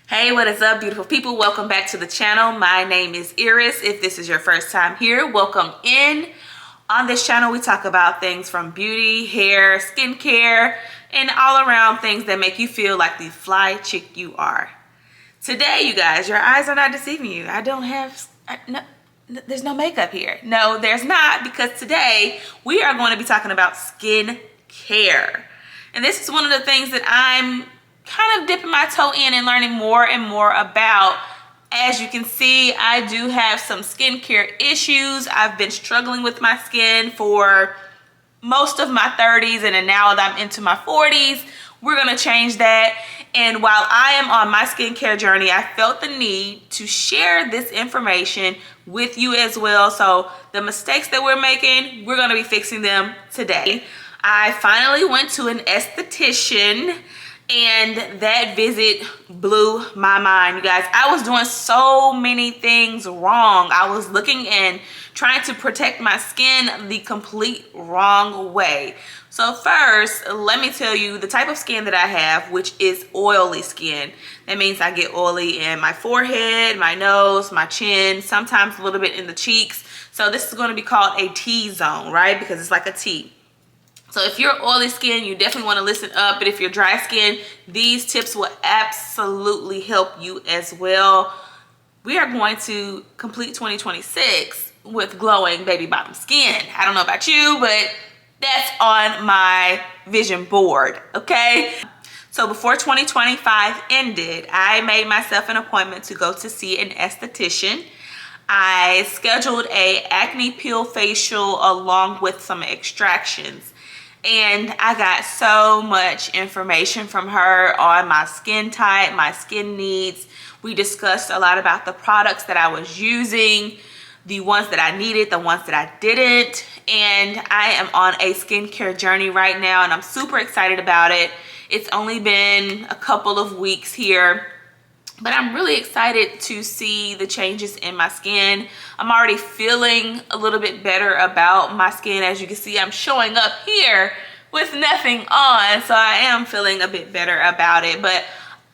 Hey, what is up, beautiful people? Welcome back to the channel. My name is Iris. If this is your first time here, welcome in. On this channel, we talk about things from beauty, hair, skincare, and all around things that make you feel like the fly chick you are. Today, you guys, your eyes are not deceiving you. There's no makeup here. No, there's not, because today we are going to be talking about skin care. And this is one of the things that I'm kind of dipping my toe in and learning more and more about. As you can see, I do have some skincare issues. I've been struggling with my skin for most of my 30s, and then now that I'm into my 40s, we're gonna change that. And while I am on my skincare journey, I felt the need to share this information with you as well. So the mistakes that we're making, we're gonna be fixing them today. I finally went to an esthetician, and that visit blew my mind, you guys. I was doing so many things wrong. I was looking and trying to protect my skin the complete wrong way. So first, let me tell you the type of skin that I have, which is oily skin. That means I get oily in my forehead, my nose, my chin, sometimes a little bit in the cheeks. So this is going to be called a T-zone, right? Because it's like a T. So if you're oily skin, you definitely want to listen up. But if you're dry skin, these tips will absolutely help you as well. We are going to complete 2026 with glowing baby bottom skin. I don't know about you, but that's on my vision board, okay? So before 2025 ended, I made myself an appointment to go to see an esthetician. I scheduled a acne peel facial along with some extractions. And I got so much information from her on my skin type, my skin needs. We discussed a lot about the products that I was using, the ones that I needed, the ones that I didn't. And I am on a skincare journey right now, and I'm super excited about it. It's only been a couple of weeks here, but I'm really excited to see the changes in my skin. I'm already feeling a little bit better about my skin. As you can see, I'm showing up here with nothing on, so I am feeling a bit better about it. But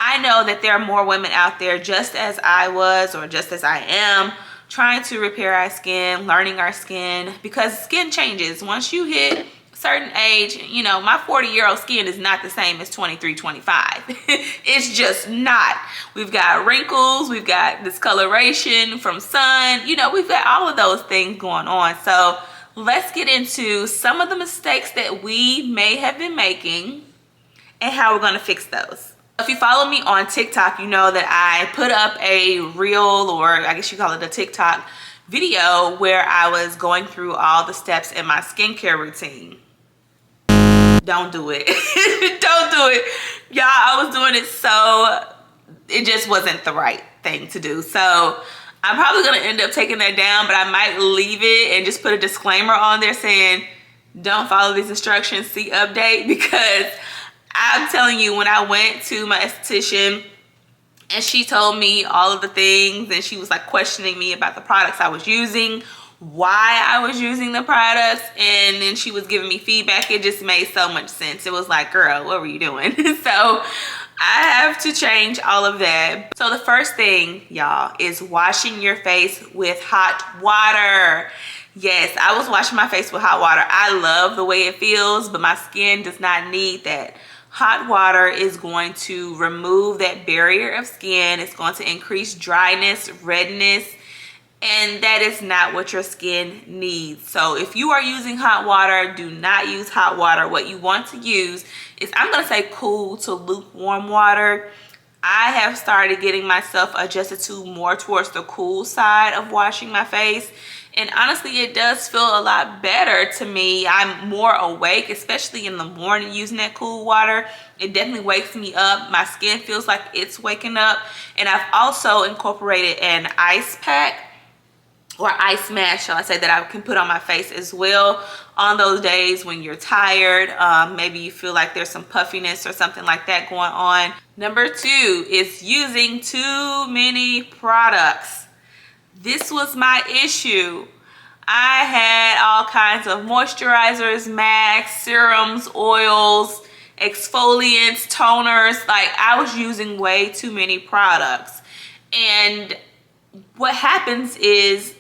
I know that there are more women out there, just as I was, or just as I am, trying to repair our skin, learning our skin, because skin changes. Once you hit certain age, you know, my 40-year-old skin is not the same as 23, 25. It's just not. We've got wrinkles, we've got discoloration from sun, you know, we've got all of those things going on. So let's get into some of the mistakes that we may have been making and how we're going to fix those. If you follow me on TikTok, you know that I put up a reel, or I guess you call it a TikTok video, where I was going through all the steps in my skincare routine. Don't do it. Don't do it. Y'all, I was doing it, so it just wasn't the right thing to do. So I'm probably going to end up taking that down, but I might leave it and just put a disclaimer on there saying, don't follow these instructions, see update, because I'm telling you, when I went to my esthetician and she told me all of the things, and she was like questioning me about the products I was using, why I was using the products, and then she was giving me feedback, it just made so much sense. It was like, girl, what were you doing? So I have to change all of that. So the first thing, y'all, is washing your face with hot water. Yes, I was washing my face with hot water. I love the way it feels, but my skin does not need that. Hot water is going to remove that barrier of skin. It's going to increase dryness, redness, and that is not what your skin needs. So if you are using hot water, do not use hot water. What you want to use is, I'm going to say, cool to lukewarm water. I have started getting myself adjusted to more towards the cool side of washing my face. And honestly, it does feel a lot better to me. I'm more awake, especially in the morning, using that cool water. It definitely wakes me up. My skin feels like it's waking up. And I've also incorporated an ice pack, or ice mask, shall I say, that I can put on my face as well on those days when you're tired. Maybe you feel like there's some puffiness or something like that going on. Number 2 is using too many products. This was my issue. I had all kinds of moisturizers, masks, serums, oils, exfoliants, toners. Like, I was using way too many products. And what happens is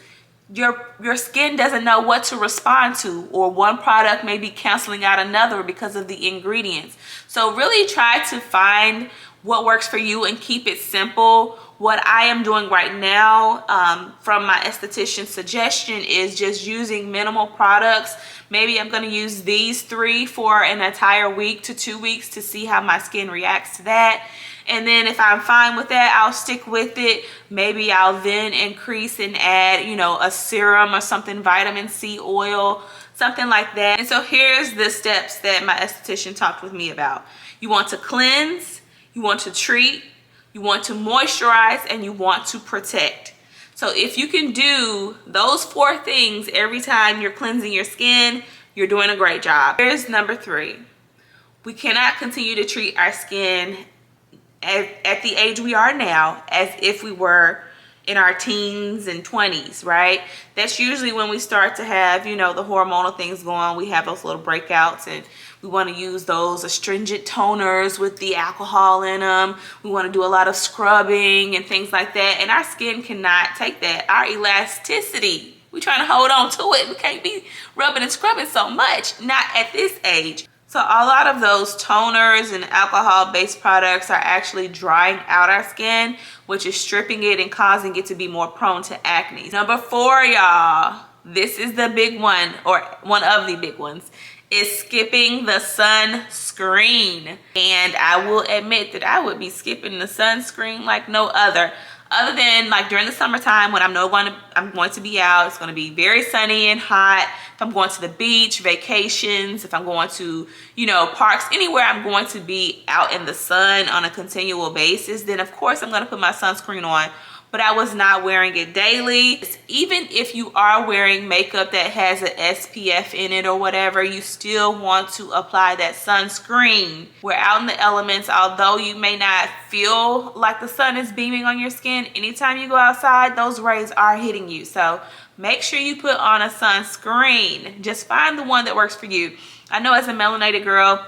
your skin doesn't know what to respond to, or one product may be canceling out another because of the ingredients. So really try to find what works for you and keep it simple. What I am doing right now, from my esthetician suggestion, is just using minimal products. Maybe I'm going to use these 3 for an entire week to 2 weeks to see how my skin reacts to that. And then if I'm fine with that, I'll stick with it. Maybe I'll then increase and add, you know, a serum or something, vitamin C oil, something like that. And so here's the steps that my esthetician talked with me about. You want to cleanse, you want to treat, you want to moisturize, and you want to protect. So if you can do those 4 things every time you're cleansing your skin, you're doing a great job. Here's number 3. We cannot continue to treat our skin at the age we are now as if we were in our teens and 20s, right? That's usually when we start to have, you know, the hormonal things going on. We have those little breakouts, and we want to use those astringent toners with the alcohol in them. We want to do a lot of scrubbing and things like that, and our skin cannot take that. Our elasticity, we're trying to hold on to it. We can't be rubbing and scrubbing so much, not at this age. So a lot of those toners and alcohol-based products are actually drying out our skin, which is stripping it and causing it to be more prone to acne. Number 4, y'all, this is the big one, or one of the big ones, is skipping the sunscreen. And I will admit that I would be skipping the sunscreen like no other. Other than like during the summertime when I'm going to be out, it's going to be very sunny and hot. If I'm going to the beach, vacations, if I'm going to, you know, parks, anywhere I'm going to be out in the sun on a continual basis, then of course I'm going to put my sunscreen on. But I was not wearing it daily. Even if you are wearing makeup that has an SPF in it or whatever, you still want to apply that sunscreen. We're out in the elements. Although you may not feel like the sun is beaming on your skin, anytime you go outside, those rays are hitting you. So make sure you put on a sunscreen. Just find the one that works for you. I know as a melanated girl,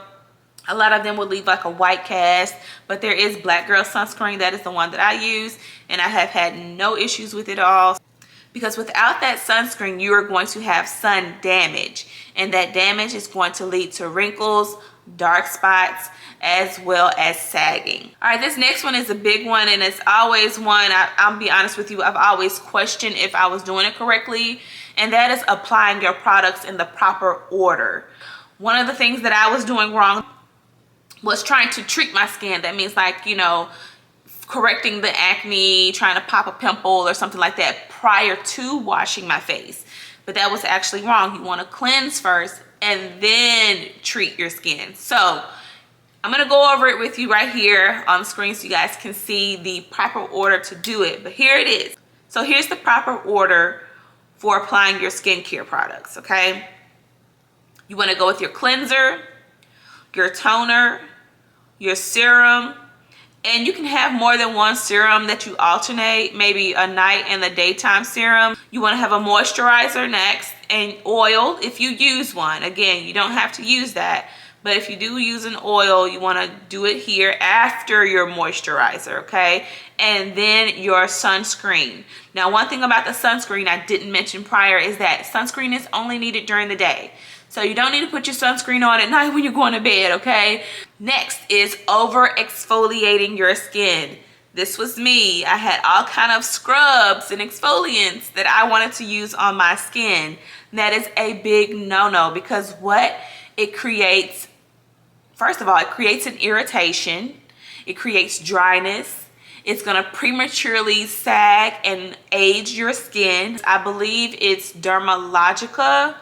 a lot of them would leave like a white cast, but there is Black Girl sunscreen. That is the one that I use, and I have had no issues with it all. Because without that sunscreen, you are going to have sun damage, and that damage is going to lead to wrinkles, dark spots, as well as sagging. All right, this next one is a big one, and it's always one, I'll be honest with you, I've always questioned if I was doing it correctly, and that is applying your products in the proper order. One of the things that I was doing wrong was trying to treat my skin. That means, like, you know, correcting the acne, trying to pop a pimple or something like that prior to washing my face. But that was actually wrong. You want to cleanse first and then treat your skin. So I'm going to go over it with you right here on the screen so you guys can see the proper order to do it. But here it is. So here's the proper order for applying your skincare products, okay? You want to go with your cleanser, your toner, your serum, and you can have more than one serum that you alternate, maybe a night and a daytime serum. You want to have a moisturizer next, and oil if you use one. Again, you don't have to use that, but if you do use an oil, you want to do it here after your moisturizer, okay? And then your sunscreen. Now, one thing about the sunscreen I didn't mention prior is that sunscreen is only needed during the day. So you don't need to put your sunscreen on at night when you're going to bed, okay? Next is over-exfoliating your skin. This was me. I had all kind of scrubs and exfoliants that I wanted to use on my skin. That is a big no-no, because what it creates, first of all, it creates an irritation. It creates dryness. It's going to prematurely sag and age your skin. I believe it's Dermalogica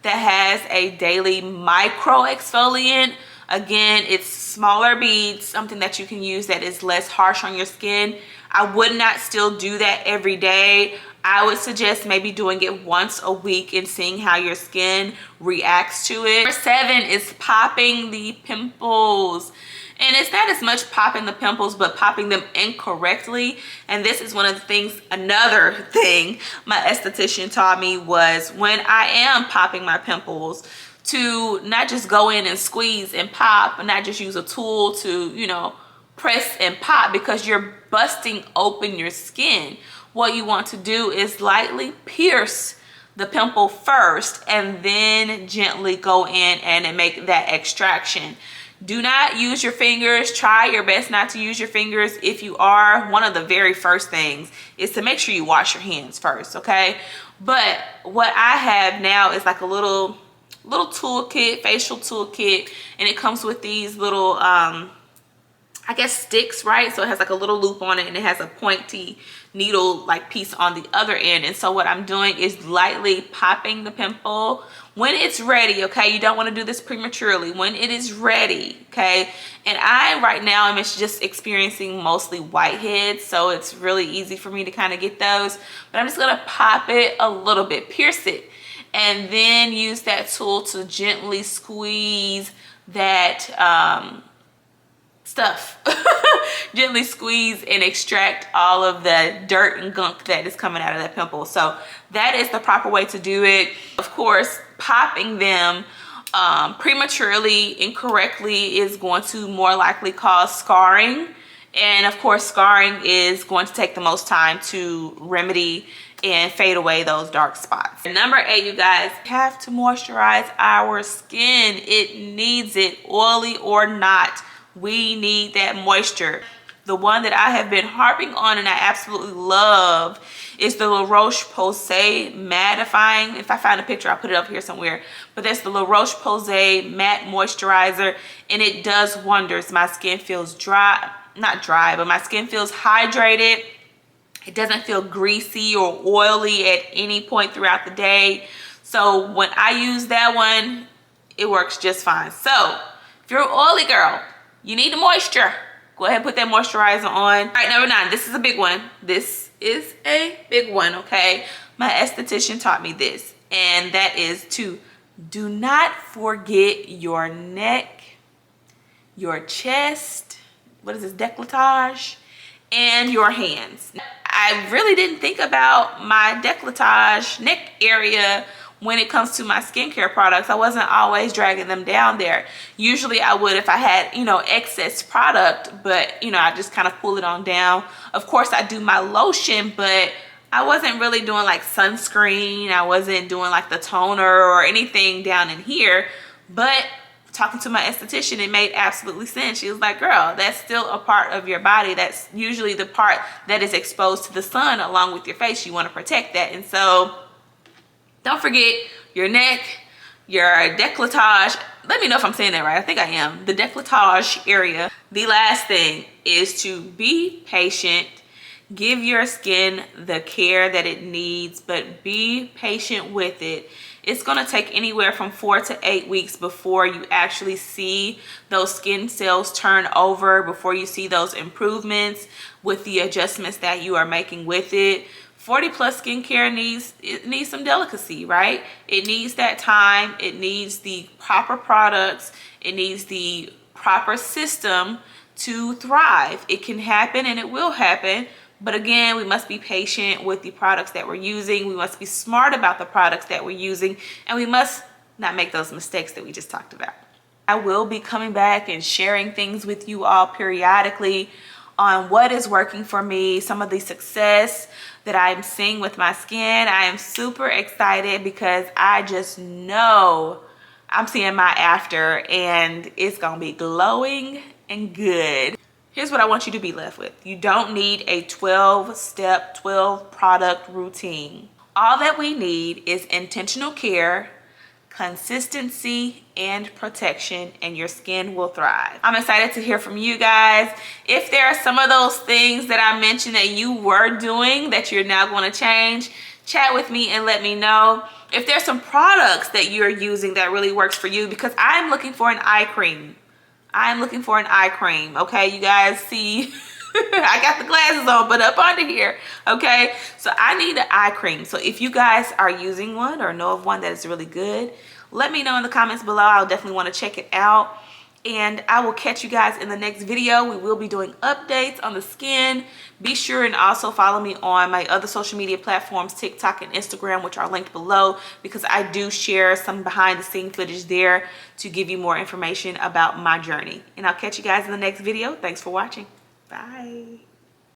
that has a daily micro exfoliant. Again, it's smaller beads, something that you can use that is less harsh on your skin. I would not still do that every day. I would suggest maybe doing it once a week and seeing how your skin reacts to it. Number 7 is popping the pimples. And it's not as much popping the pimples, but popping them incorrectly. And this is one of the things, another thing my esthetician taught me was when I am popping my pimples, to not just go in and squeeze and pop, and not just use a tool to, you know, press and pop, because you're busting open your skin. What you want to do is lightly pierce the pimple first and then gently go in and make that extraction. Do not use your fingers. Try your best not to use your fingers. If you are, one of the very first things is to make sure you wash your hands first, okay? But what I have now is like a little toolkit, facial toolkit, and it comes with these little I guess sticks, right? So it has like a little loop on it, and it has a pointy needle like piece on the other end. And so what I'm doing is lightly popping the pimple when it's ready, okay? You don't want to do this prematurely. When it is ready, okay? And I right now am just experiencing mostly whiteheads, so it's really easy for me to kind of get those. But I'm just gonna pop it a little bit, pierce it, and then use that tool to gently squeeze that stuff. Gently squeeze and extract all of the dirt and gunk that is coming out of that pimple. So that is the proper way to do it. Of course, popping them prematurely, incorrectly, is going to more likely cause scarring. And of course, scarring is going to take the most time to remedy and fade away those dark spots. And number 8, you guys, have to moisturize our skin. It needs it, oily or not. We need that moisture. The one that I have been harping on and I absolutely love is the La Roche-Posay mattifying. If I find a picture, I'll put it up here somewhere. But that's the La Roche-Posay matte moisturizer, and it does wonders. My skin feels dry, not dry, but my skin feels hydrated. It doesn't feel greasy or oily at any point throughout the day. So when I use that one, it works just fine. So if you're an oily girl, you need the moisture. Go ahead and put that moisturizer on. All right, number 9, this is a big one. This is a big one, okay? My esthetician taught me this, and that is to do not forget your neck, your chest, what is this, décolletage, and your hands. I really didn't think about my décolletage, neck area, when it comes to my skincare products. I wasn't always dragging them down there. Usually I would if I had, you know, excess product, but, you know, I just kind of pull it on down. Of course, I do my lotion, but I wasn't really doing like sunscreen. I wasn't doing like the toner or anything down in here. But talking to my esthetician, it made absolutely sense. She was like, girl, that's still a part of your body. That's usually the part that is exposed to the sun along with your face. You want to protect that. And so don't forget your neck, your décolletage. Let me know if I'm saying that right. I think I am. The décolletage area. The last thing is to be patient. Give your skin the care that it needs, but be patient with it. It's going to take anywhere from 4 to 8 weeks before you actually see those skin cells turn over, before you see those improvements with the adjustments that you are making with it. 40 plus skincare needs some delicacy, right? It needs that time. It needs the proper products. It needs the proper system to thrive. It can happen and it will happen. But again, we must be patient with the products that we're using. We must be smart about the products that we're using. And we must not make those mistakes that we just talked about. I will be coming back and sharing things with you all periodically on what is working for me, some of the success that I'm seeing with my skin. I am super excited because I just know I'm seeing my after and it's gonna be glowing and good. Here's what I want you to be left with. You don't need a 12-step, 12-product routine. All that we need is intentional care, consistency, and protection, and your skin will thrive. I'm excited to hear from you guys. If there are some of those things that I mentioned that you were doing that you're now going to change, chat with me and let me know. If there's some products that you're using that really works for you, because I'm looking for an eye cream. I'm looking for an eye cream, okay? You guys see, I got the glasses on, but up under here, okay? So I need an eye cream. So if you guys are using one or know of one that is really good, let me know in the comments below. I'll definitely want to check it out. and I will catch you guys in the next video. We will be doing updates on the skin. Be sure and also follow me on my other social media platforms, TikTok and Instagram, which are linked below, because I do share some behind the scene footage there to give you more information about my journey. And I'll catch you guys in the next video. Thanks for watching. Bye.